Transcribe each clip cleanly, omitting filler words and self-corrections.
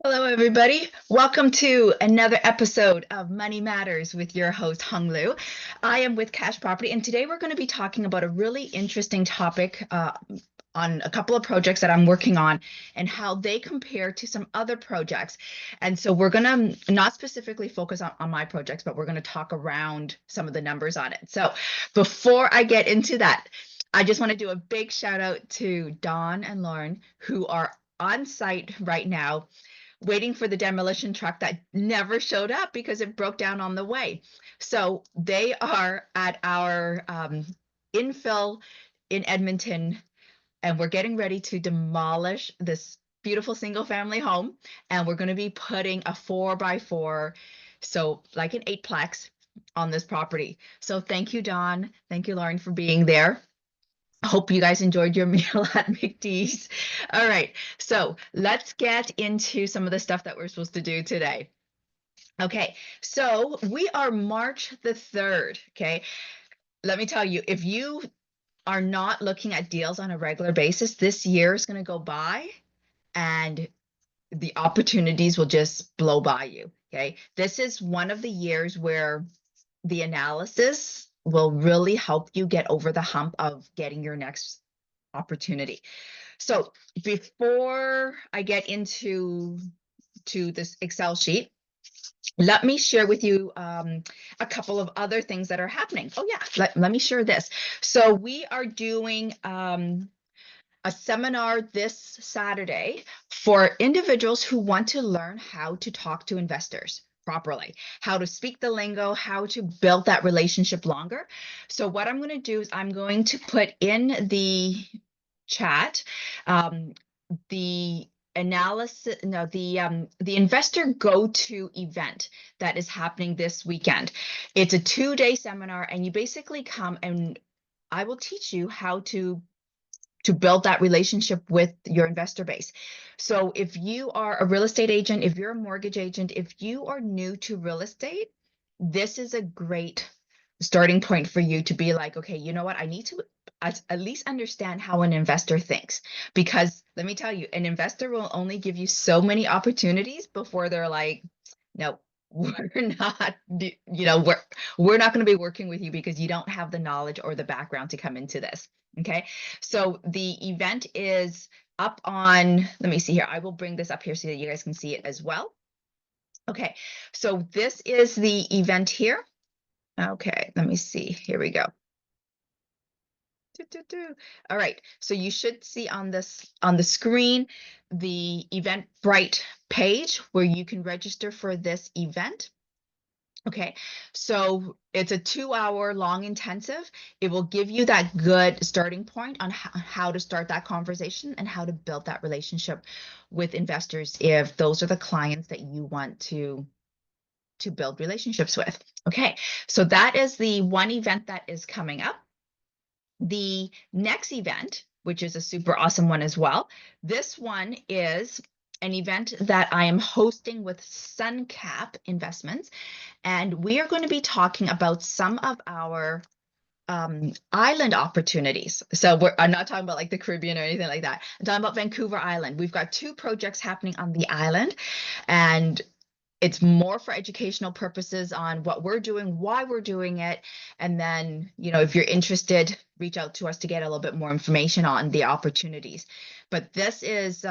Hello, everybody. Welcome to another episode of Money Matters with your host, Hung Lu. I am with Cash Property, and today we're going to be talking about a really interesting topic on a couple of projects that I'm working on and how they compare to some other projects. And so we're going to not specifically focus on my projects, but we're going to talk around some of the numbers on it. So before I get into that, I just want to do a big shout out to Dawn and Lauren, who are on site right now waiting for the demolition truck that never showed up because it broke down on the way. So they are at our infill in Edmonton, and we're getting ready to demolish this beautiful single family home. And we're going to be putting a 4x4, so like an eightplex, on this property. So thank you, Dawn. Thank you, Lauren, for being there. I hope you guys enjoyed your meal at McDee's. All right, so let's get into some of the stuff that we're supposed to do today. Okay, so we are March the 3rd. Okay, let me tell you, if you are not looking at deals on a regular basis, this year is going to go by and the opportunities will just blow by you. Okay, this is one of the years where the analysis will really help you get over the hump of getting your next opportunity. So before I get into this Excel sheet, let me share with you a couple of other things that are happening. Oh yeah, let me share this. So we are doing a seminar this Saturday for individuals who want to learn how to talk to investors properly, how to speak the lingo, how to build that relationship longer. So what I'm going to do is I'm going to put in the chat um, the analysis, no, the investor go-to event that is happening this weekend. It's a 2-day seminar, and you basically come and I will teach you how to build that relationship with your investor base. So if you are a real estate agent, if you're a mortgage agent, if you are new to real estate, this is a great starting point for you to be like, okay, you know what? I need to at least understand how an investor thinks. Because let me tell you, an investor will only give you so many opportunities before they're like, no, we're not, we're not going to be working with you because you don't have the knowledge or the background to come into this. Okay. So the event is up on, let me see here. I will bring this up here so that you guys can see it as well. Okay. So this is the event here. Okay. Let me see. Here we go. All right. So you should see on the screen the Eventbrite page where you can register for this event. Okay, so it's a 2-hour long intensive. It will give you that good starting point on how to start that conversation and how to build that relationship with investors if those are the clients that you want to build relationships with. Okay, so that is the one event that is coming up. The next event, which is a super awesome one as well, this one is an event that I am hosting with SunCap Investments. And we are going to be talking about some of our island opportunities. So I'm not talking about like the Caribbean or anything like that. I'm talking about Vancouver Island. We've got 2 projects happening on the island, and it's more for educational purposes on what we're doing, why we're doing it. And then, if you're interested, reach out to us to get a little bit more information on the opportunities. But this is,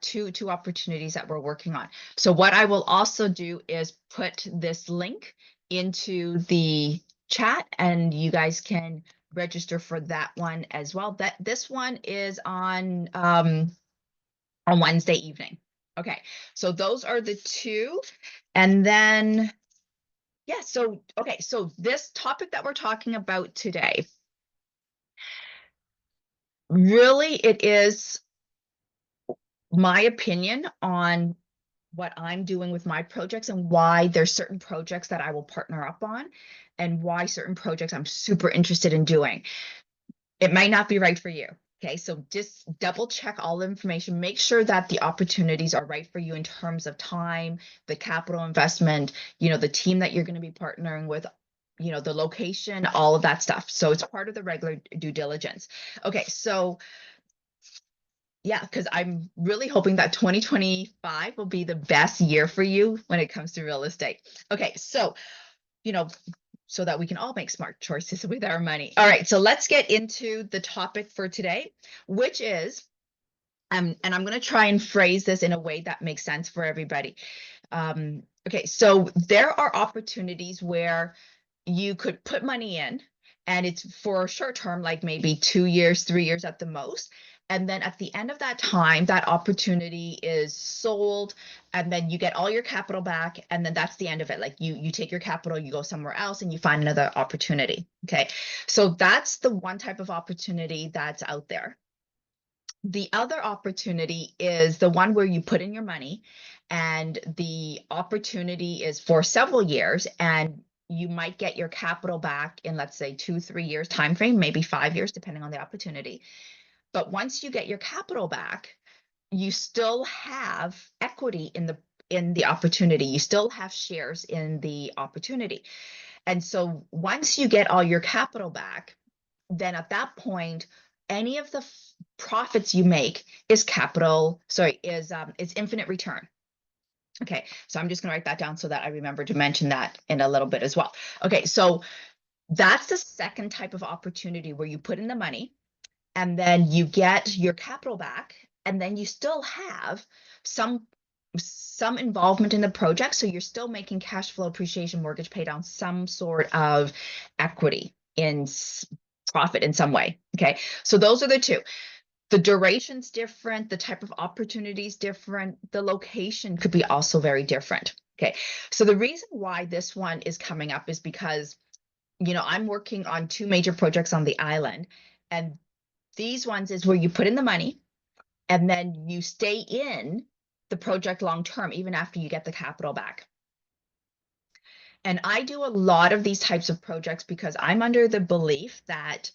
two opportunities that we're working on. So what I will also do is put this link into the chat, and you guys can register for that one as well. This one is on Wednesday evening. Okay, so those are the 2. And then, yeah, so, okay, so this topic that we're talking about today, really, it is my opinion on what I'm doing with my projects and why there's certain projects that I will partner up on and why certain projects I'm super interested in doing. It might not be right for you. Okay, so just double check all the information. Make sure that the opportunities are right for you in terms of time, the capital investment, the team that you're going to be partnering with, the location, all of that stuff. So it's part of the regular due diligence. Okay, so Yeah, because I'm really hoping that 2025 will be the best year for you when it comes to real estate. Okay, so, you know, so that we can all make smart choices with our money. All right, so let's get into the topic for today, which is, and I'm going to try and phrase this in a way that makes sense for everybody. Okay, so there are opportunities where you could put money in and it's for a short term, like maybe 2 years, 3 years at the most. And then at the end of that time, that opportunity is sold, and then you get all your capital back, and then that's the end of it. Like you take your capital, you go somewhere else, and you find another opportunity. Okay, so that's the one type of opportunity that's out there. The other opportunity is the one where you put in your money and the opportunity is for several years, and you might get your capital back in, let's say, 2, 3 years time frame, maybe 5 years, depending on the opportunity. But once you get your capital back, you still have equity in the opportunity. You still have shares in the opportunity. And so once you get all your capital back, then at that point, any of the profits you make is is infinite return. Okay, so I'm just going to write that down so that I remember to mention that in a little bit as well. Okay, so that's the second type of opportunity where you put in the money and then you get your capital back, and then you still have some involvement in the project, so you're still making cash flow, appreciation, mortgage pay down, some sort of equity in profit in some way. Okay, so those are the two. The duration's different, the type of opportunity is different, the location could be also very different. Okay, so the reason why this one is coming up is because, I'm working on two major projects on the island, and these ones is where you put in the money and then you stay in the project long term, even after you get the capital back. And I do a lot of these types of projects because I'm under the belief that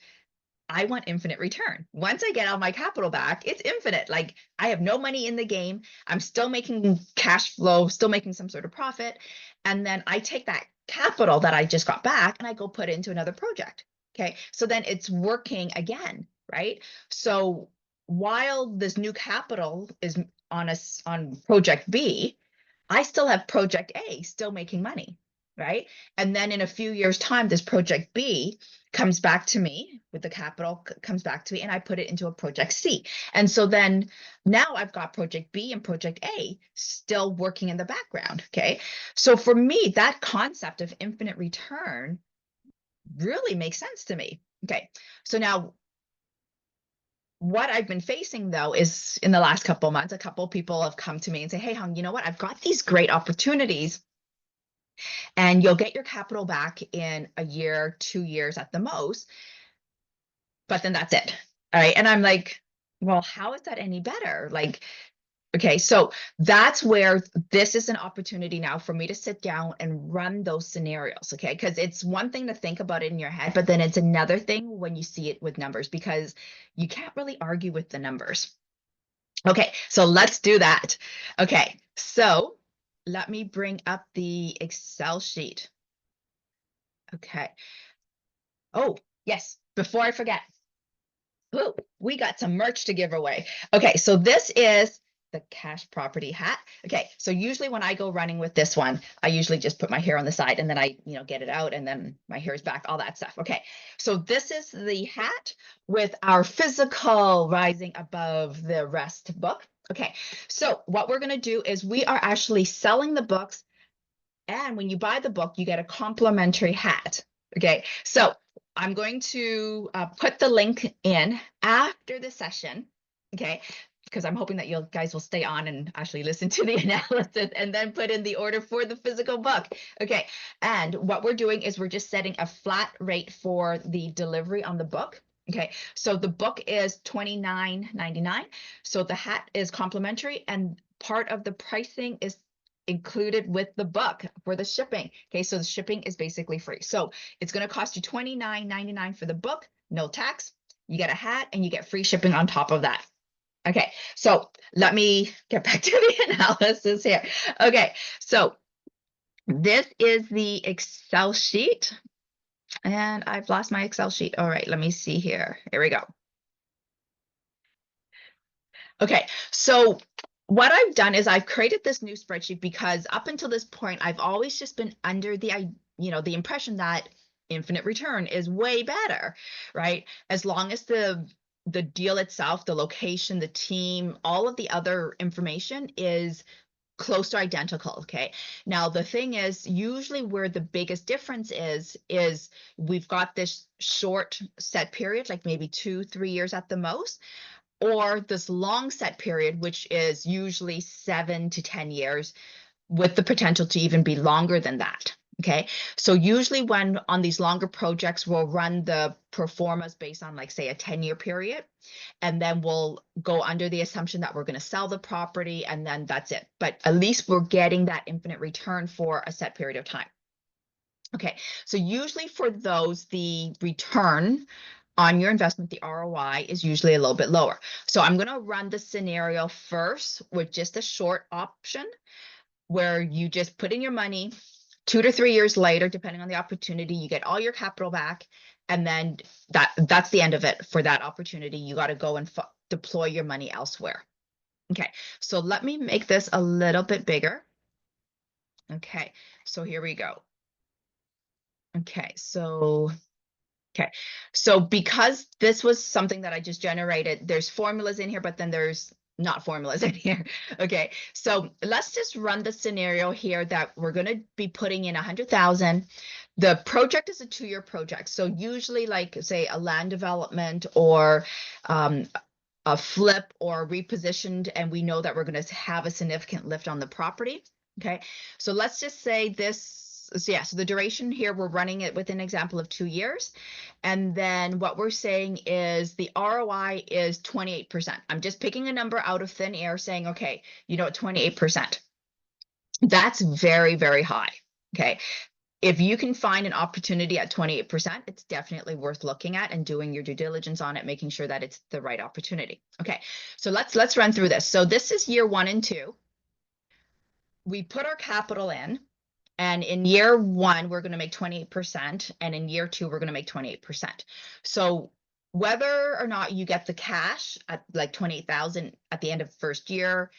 I want infinite return. Once I get all my capital back, it's infinite. Like I have no money in the game. I'm still making cash flow, still making some sort of profit. And then I take that capital that I just got back and I go put it into another project. Okay. So then it's working again, right? So while this new capital is on project B, I still have project A still making money, right? And then in a few years' time, this project B comes back to me with the capital, comes back to me, and I put it into a project C. And so then now I've got project B and project A still working in the background. Okay. So for me, that concept of infinite return really makes sense to me. Okay. So now what I've been facing though is in the last couple of months, a couple of people have come to me and say, "Hey, Hung, you know what? I've got these great opportunities and you'll get your capital back in a year, 2 years at the most, but then that's it." All right. And I'm like, well, how is that any better? Like, okay, so that's where this is an opportunity now for me to sit down and run those scenarios. Okay. Because it's one thing to think about it in your head, but then it's another thing when you see it with numbers because you can't really argue with the numbers. Okay. So let's do that. Okay. So let me bring up the Excel sheet. Okay. Oh, yes. Before I forget, ooh, we got some merch to give away. Okay, so this is the cash property hat. Okay, so usually when I go running with this one, I usually just put my hair on the side and then I, get it out and then my hair is back, all that stuff. Okay, so this is the hat with our physical rising above the rest book. Okay, so what we're going to do is we are actually selling the books, and when you buy the book, you get a complimentary hat. Okay, so I'm going to put the link in after the session. Okay, because I'm hoping that you guys will stay on and actually listen to the analysis and then put in the order for the physical book. Okay, and what we're doing is we're just setting a flat rate for the delivery on the book. Okay, so the book is $29.99. So the hat is complimentary, and part of the pricing is included with the book for the shipping. Okay, so the shipping is basically free. So it's going to cost you $29.99 for the book, no tax. You get a hat and you get free shipping on top of that. Okay, so let me get back to the analysis here. Okay, so this is the Excel sheet, and I've lost my Excel sheet. All right, let me see here. Here we go. Okay, so what I've done is I've created this new spreadsheet because up until this point, I've always just been under the impression that infinite return is way better, right? As long as the deal itself, the location, the team, all of the other information is close to identical. Okay. Now, the thing is, usually where the biggest difference is we've got this short set period, like maybe 2, 3 years at the most, or this long set period, which is usually 7 to 10 years, with the potential to even be longer than that. Okay. So usually when on these longer projects, we'll run the performance based on, like, say, a 10-year period, and then we'll go under the assumption that we're going to sell the property, and then that's it. But at least we're getting that infinite return for a set period of time. Okay. So usually for those, the return on your investment, the ROI is usually a little bit lower. So I'm going to run the scenario first with just a short option where you just put in your money. 2 to 3 years later, depending on the opportunity, you get all your capital back, and then that's the end of it for that opportunity. You got to go and deploy your money elsewhere. Okay, so let me make this a little bit bigger. Okay, so here we go. Okay, so because this was something that I just generated, there's formulas in here, but then there's not formulas in here. Okay, so let's just run the scenario here that we're going to be putting in 100,000. The project is a 2-year project. So usually, like, say, a land development or a flip or repositioned, and we know that we're going to have a significant lift on the property. Okay, so let's just say this. So yeah, so the duration here, we're running it with an example of 2 years. And then what we're saying is the ROI is 28%. I'm just picking a number out of thin air saying, okay, 28%. That's very, very high. Okay. If you can find an opportunity at 28%, it's definitely worth looking at and doing your due diligence on it, making sure that it's the right opportunity. Okay. So let's run through this. So this is year 1 and 2. We put our capital in. And in year 1, we're going to make 28%. And in year 2, we're going to make 28%. So whether or not you get the cash at like 28,000 at the end of the first year,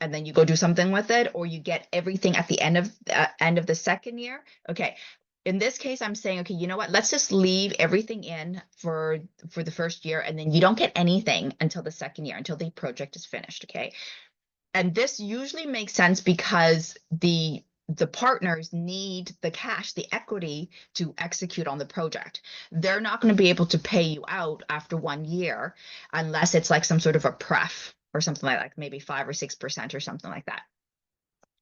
and then you go do something with it, or you get everything at the end of the second year. Okay. In this case, I'm saying, okay, you know what? Let's just leave everything in for the first year, and then you don't get anything until the second year, until the project is finished. Okay. And this usually makes sense because the partners need the cash, the equity, to execute on the project. They're not going to be able to pay you out after 1 year unless it's like some sort of a pref or something like that, maybe 5 or 6% or something like that.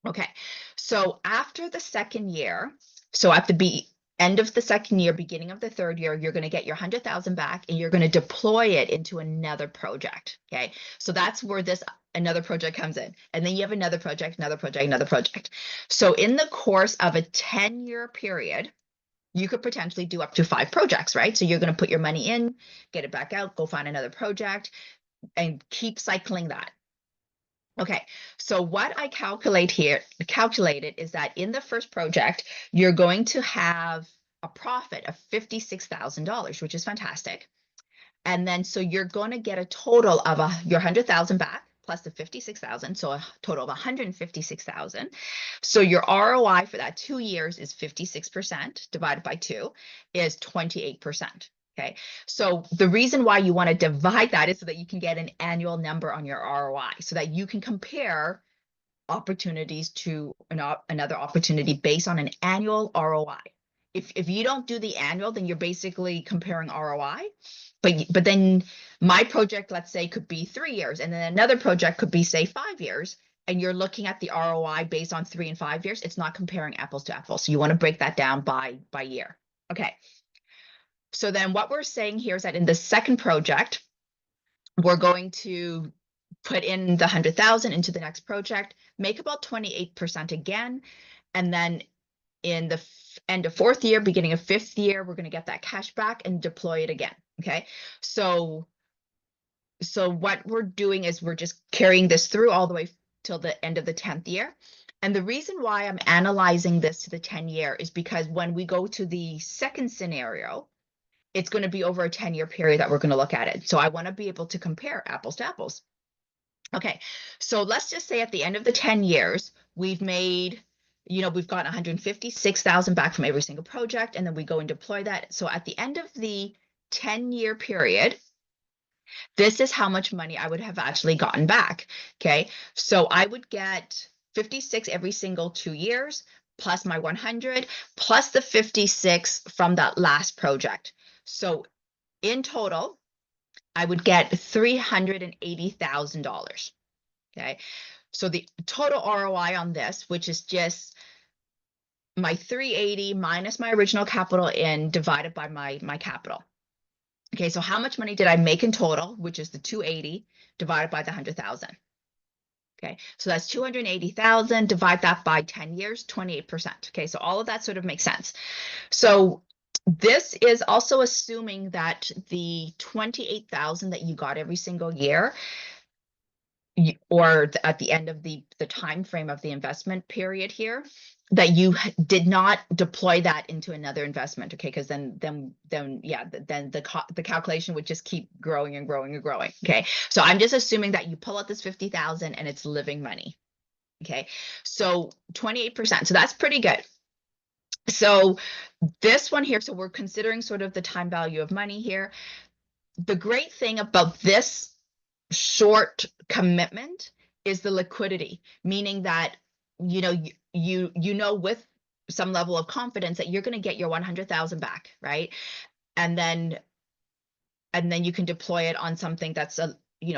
Okay, so after the second year, so at the end of the second year, beginning of the third year, you're going to get your 100,000 back, and you're going to deploy it into another project. Okay, so that's where this another project comes in, and then you have another project, another project, another project. So in the course of a 10-year period, you could potentially do up to 5 projects, right? So you're going to put your money in, get it back out, go find another project, and keep cycling that. Okay, so what I calculated is that in the first project, you're going to have a profit of $56,000, which is fantastic. And then so you're going to get a total of your 100,000 back plus the 56,000, so a total of 156,000. So your ROI for that 2 years is 56% divided by 2 is 28%. Okay, so the reason why you want to divide that is so that you can get an annual number on your ROI, so that you can compare opportunities to another opportunity based on an annual ROI. If you don't do the annual, then you're basically comparing ROI. But then my project, let's say, could be 3 years, and then another project could be, say, 5 years, and you're looking at the ROI based on 3 and 5 years. It's not comparing apples to apples. So you want to break that down by year. Okay. So then what we're saying here is that in the second project, we're going to put in the 100,000 into the next project, make about 28% again. And then in the end of 4th year, beginning of 5th year, we're going to get that cash back and deploy it again. Okay. So what we're doing is we're just carrying this through all the way till the end of the 10th year. And the reason why I'm analyzing this to the 10-year is because when we go to the second scenario, it's going to be over a 10-year period that we're going to look at it. So I want to be able to compare apples to apples. Okay, so let's just say at the end of the 10 years, we've made, we've got 156,000 back from every single project, and then we go and deploy that. So at the end of the 10-year period, this is how much money I would have actually gotten back. Okay, so I would get 56 every single 2 years, plus my 100, plus the 56 from that last project. So in total, I would get $380,000. Okay, so the total ROI on this, which is just my 380 minus my original capital in divided by my capital. Okay, so how much money did I make in total, which is the 280 divided by the 100,000. Okay, so that's 280,000, divide that by 10 years, 28%. Okay, so all of that sort of makes sense. So this is also assuming that the 28,000 that you got every single year, or at the end of the time frame of the investment period here, that you did not deploy that into another investment. Okay, because then yeah, then the calculation would just keep growing and growing and growing. Okay, so I'm just assuming that you pull out this 50,000 and it's living money. Okay, so 28%, so that's pretty good. So this one here, so we're considering sort of the time value of money here. The great thing about this short commitment is the liquidity, meaning that you know with some level of confidence that you're going to get your 100,000 back, right? And then you can deploy it on something that's a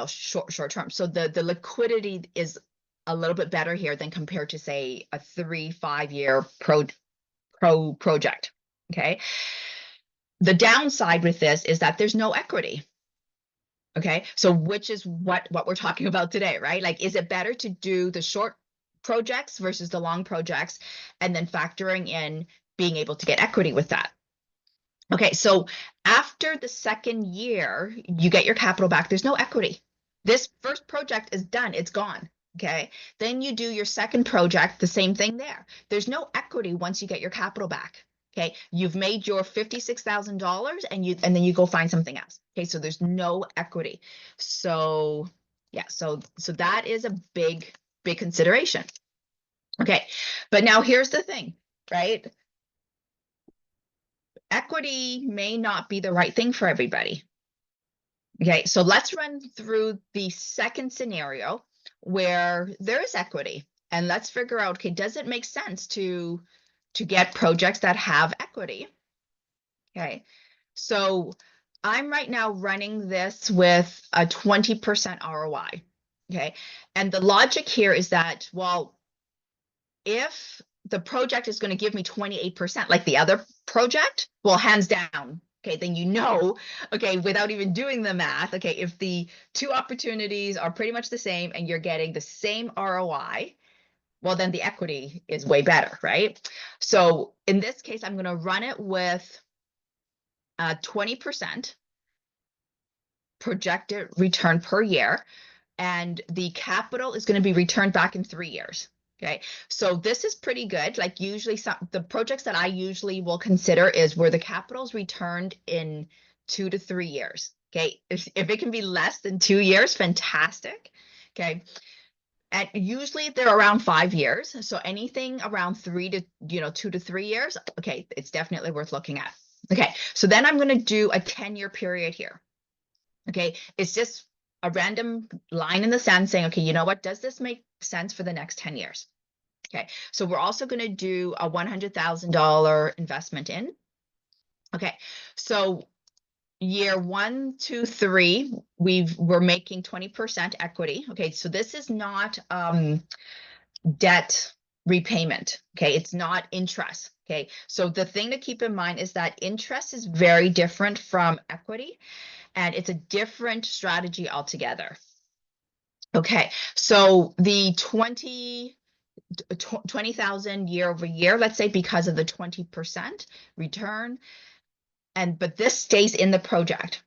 short term. So the liquidity is a little bit better here than compared to, say, a 3-5 year project. Okay, the downside with this is that there's no equity. Okay, so which is what we're talking about today, right? Like, is it better to do the short projects versus the long projects, and then factoring in being able to get equity with that? Okay, so after the second year, you get your capital back. There's no equity. This first project is done, it's gone. Okay, then you do your second project, the same thing there. There's no equity once you get your capital back. Okay, you've made your $56,000 and then you go find something else. Okay, so there's no equity. So yeah, so that is a big consideration. Okay, but now here's the thing, right? Equity may not be the right thing for everybody. Okay, so let's run through the second scenario where there is equity, and let's figure out, okay, does it make sense to get projects that have equity? Okay, so I'm right now running this with a 20% ROI. Okay, and the logic here is that, well, if the project is going to give me 28% like the other project, well, hands down, okay, then okay, without even doing the math, okay, if the two opportunities are pretty much the same and you're getting the same ROI, well, then the equity is way better, right? So in this case, I'm going to run it with 20% projected return per year, and the capital is going to be returned back in 3 years. Okay, so this is pretty good. Like, usually the projects that I usually will consider is where the capital is returned in 2 to 3 years. Okay, if it can be less than 2 years, fantastic. Okay, and usually they're around 5 years. So anything around 2 to 3 years, okay, it's definitely worth looking at. Okay, so then I'm going to do a 10-year period here. Okay, it's just a random line in the sand saying, okay, you know what, does this make sense for the next 10 years? Okay, so we're also going to do a $100,000 investment in. Okay, so year 1, 2, 3, we're making 20% equity. Okay, so this is not debt repayment. Okay, it's not interest. Okay, so the thing to keep in mind is that interest is very different from equity, and it's a different strategy altogether. Okay, so the 20,000 year over year, let's say, because of the 20% return, but this stays in the project.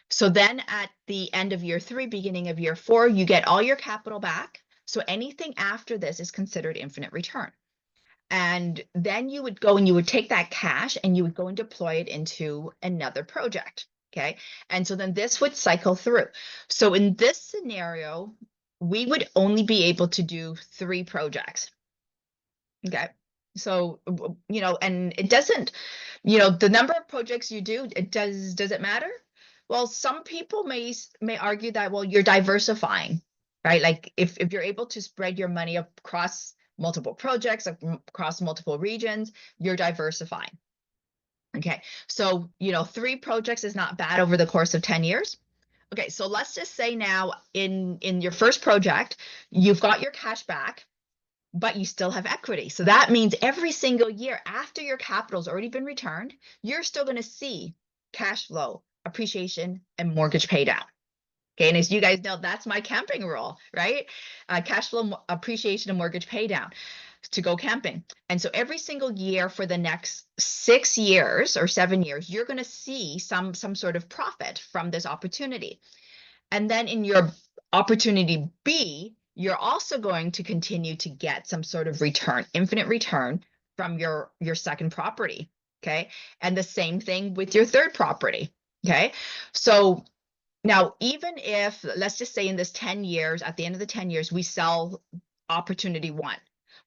So then at the end of year 3, beginning of year 4, you get all your capital back. So anything after this is considered infinite return. And then you would go and you would take that cash and you would go and deploy it into another project. Okay, and so then this would cycle through. So in this scenario, we would only be able to do 3 projects. Okay. So, and it doesn't, the number of projects you do, does it matter? Well, some people may argue that, well, you're diversifying, right? Like if you're able to spread your money across multiple projects, across multiple regions, you're diversifying. Okay. So, 3 projects is not bad over the course of 10 years. Okay, so let's just say now in your first project, you've got your cash back, but you still have equity. So that means every single year after your capital's already been returned, you're still going to see cash flow, appreciation, and mortgage pay down. Okay, and as you guys know, that's my camping rule, right? Cash flow, appreciation, and mortgage pay down to go camping. And so every single year for the next 6 years or 7 years, you're going to see some sort of profit from this opportunity. And then in your opportunity B, you're also going to continue to get some sort of return, infinite return from your second property. Okay. And the same thing with your third property. Okay. So now, even if, let's just say in this 10 years, at the end of the 10 years, we sell opportunity 1.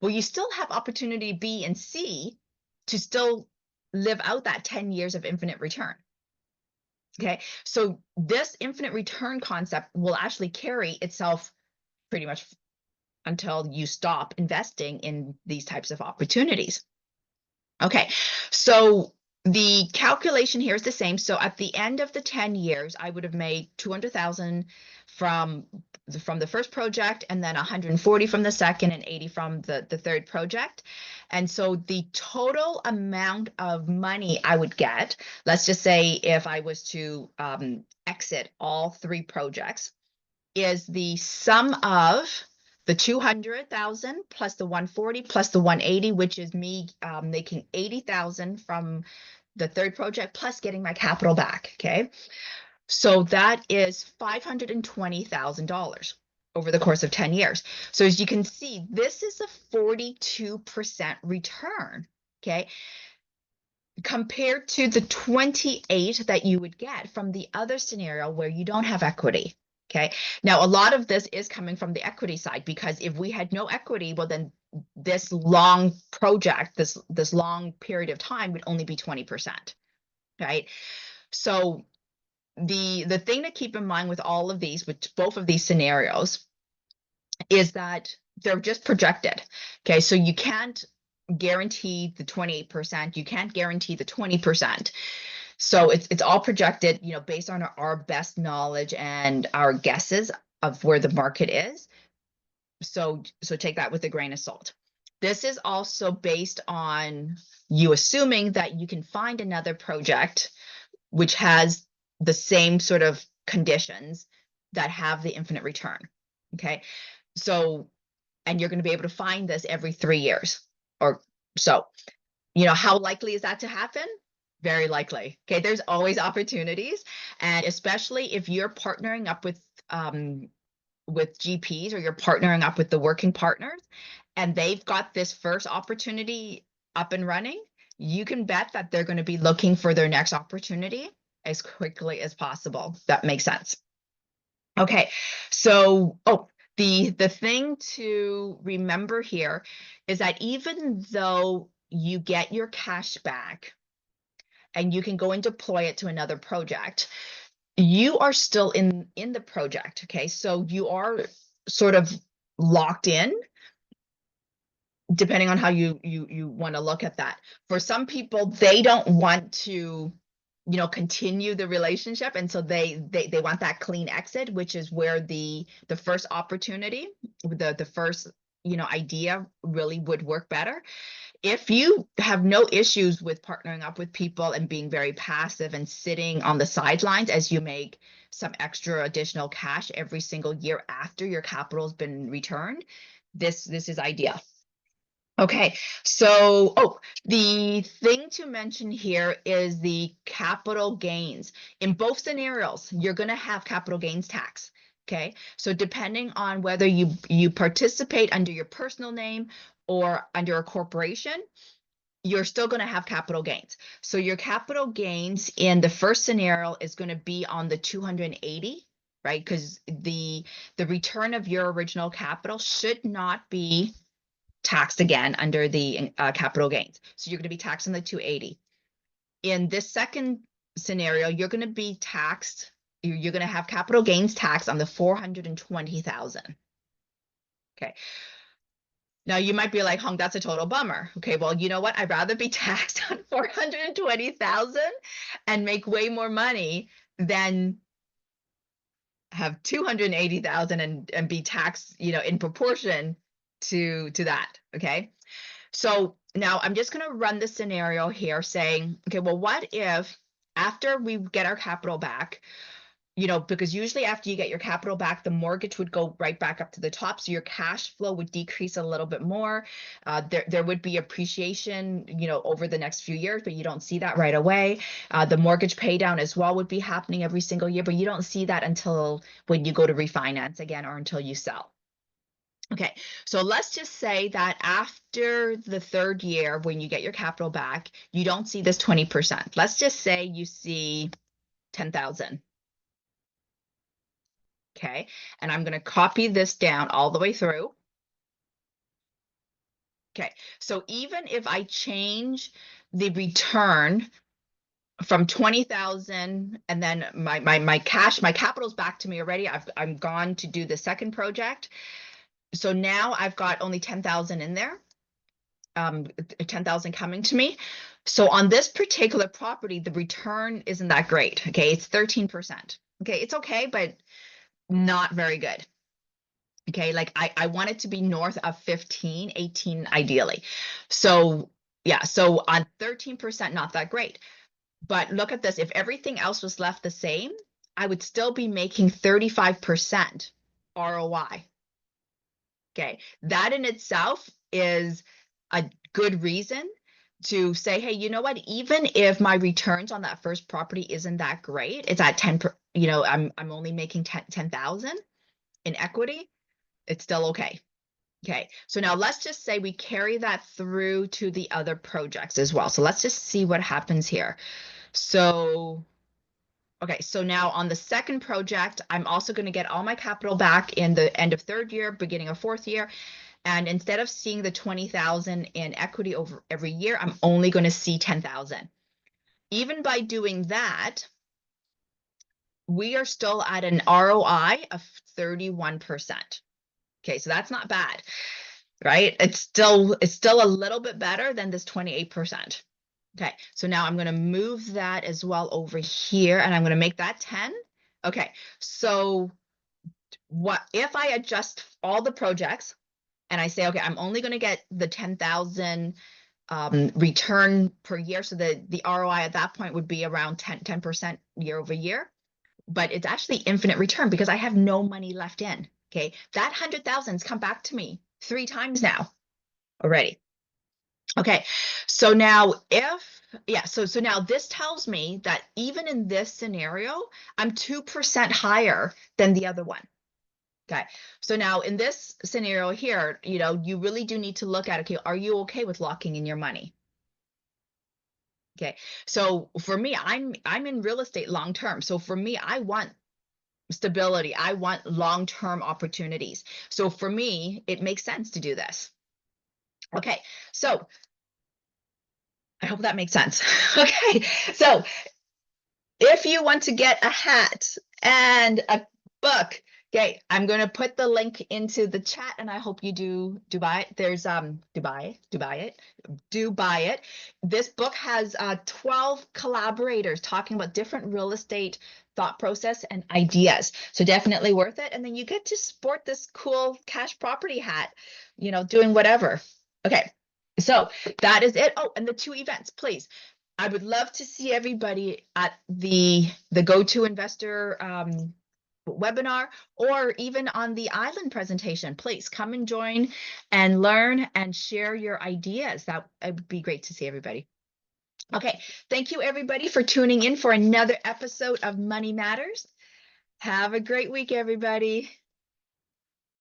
Well, you still have opportunity B and C to still live out that 10 years of infinite return. Okay, so this infinite return concept will actually carry itself pretty much until you stop investing in these types of opportunities. Okay, so the calculation here is the same. So at the end of the 10 years, I would have made 200,000 from the first project, and then 140 from the second, and 80 from the third project. And so the total amount of money I would get, let's just say if I was to exit all 3 projects, is the sum of the 200,000 plus the 140 plus the 180, which is me making 80,000 from the third project plus getting my capital back. Okay. So that is $520,000 over the course of 10 years. So as you can see, this is a 42% return. Okay. Compared to the 28 that you would get from the other scenario where you don't have equity. Okay. Now, a lot of this is coming from the equity side, because if we had no equity, well, then this long project, this long period of time would only be 20%. Right. So the thing to keep in mind with all of these, with both of these scenarios, is that they're just projected. Okay. So you can't guarantee the 28%. You can't guarantee the 20%. So it's all projected, based on our best knowledge and our guesses of where the market is. So take that with a grain of salt. This is also based on you assuming that you can find another project which has the same sort of conditions that have the infinite return. Okay. So, and you're going to be able to find this every 3 years or so. How likely is that to happen? Very likely. Okay, there's always opportunities, and especially if you're partnering up with GPs, or you're partnering up with the working partners, and they've got this first opportunity up and running, you can bet that they're going to be looking for their next opportunity as quickly as possible. That makes sense. Okay, so the thing to remember here is that even though you get your cash back and you can go and deploy it to another project, you are still in the project. Okay, so you are sort of locked in, depending on how you want to look at that. For some people, they don't want to continue the relationship, and so they want that clean exit, which is where the first opportunity, the first idea really would work better. If you have no issues with partnering up with people and being very passive and sitting on the sidelines as you make some extra additional cash every single year after your capital has been returned, this is ideal. Okay, so the thing to mention here is the capital gains. In both scenarios, you're going to have capital gains tax. Okay, so depending on whether you participate under your personal name or under a corporation, you're still going to have capital gains. So your capital gains in the first scenario is going to be on the 280 right? Because the return of your original capital should not be taxed again under the capital gains. So you're going to be taxed on the 280. In this second scenario, you're going to be taxed. You're going to have capital gains tax on the 420,000. Okay. Now you might be like, Hung, that's a total bummer. Okay, well, you know what? I'd rather be taxed on 420,000 and make way more money than have 280,000 and be taxed, in proportion to that. Okay. So now I'm just going to run the scenario here saying, okay, well, what if after we get our capital back, because usually after you get your capital back, the mortgage would go right back up to the top. So your cash flow would decrease a little bit more. There would be appreciation, over the next few years, but you don't see that right away. The mortgage pay down as well would be happening every single year, but you don't see that until when you go to refinance again or until you sell. Okay, so let's just say that after the third year, when you get your capital back, you don't see this 20%. Let's just say you see 10,000. Okay, and I'm going to copy this down all the way through. Okay, so even if I change the return from 20,000 and then my capital's back to me already. I'm gone to do the second project. So now I've got only 10,000 in there. 10,000 coming to me. So on this particular property, the return isn't that great. Okay, it's 13%. Okay, it's okay, but not very good. Okay, like I want it to be north of 15, 18 ideally. So yeah, so on 13%, not that great. But look at this, if everything else was left the same, I would still be making 35% ROI. Okay, that in itself is a good reason to say, hey, you know what, even if my returns on that first property isn't that great, it's at 10, I'm only making 10,000 in equity, it's still okay. Okay, so now let's just say we carry that through to the other projects as well. So let's just see what happens here. So, okay, so now on the second project, I'm also going to get all my capital back in the end of third year, beginning of fourth year. And instead of seeing the 20,000 in equity over every year, I'm only going to see 10,000. Even by doing that, we are still at an ROI of 31%. Okay, so that's not bad, right? It's still a little bit better than this 28%. Okay, so now I'm going to move that as well over here, and I'm going to make that 10. Okay, so what if I adjust all the projects and I say, okay, I'm only going to get the 10,000 return per year. So the ROI at that point would be around 10% year over year, but it's actually infinite return because I have no money left in. Okay, that 100,000's come back to me 3 times now already. Okay, so now so now this tells me that even in this scenario, I'm 2% higher than the other one. Okay, so now in this scenario here, you really do need to look at, okay, are you okay with locking in your money? Okay, so for me, I'm in real estate long term. So for me, I want stability. I want long-term opportunities. So for me, it makes sense to do this. Okay, so I hope that makes sense. Okay, so if you want to get a hat and a book, okay, I'm going to put the link into the chat, and I hope you do buy it. There's do buy it. This book has 12 collaborators talking about different real estate thought process and ideas. So definitely worth it. And then you get to sport this cool cash property hat, doing whatever. Okay, so that is it. Oh, and the 2 events, please. I would love to see everybody at the Go-To Investor webinar, or even on the island presentation. Please come and join and learn and share your ideas. That would be great to see everybody. Okay, thank you everybody for tuning in for another episode of Money Matters. Have a great week, everybody.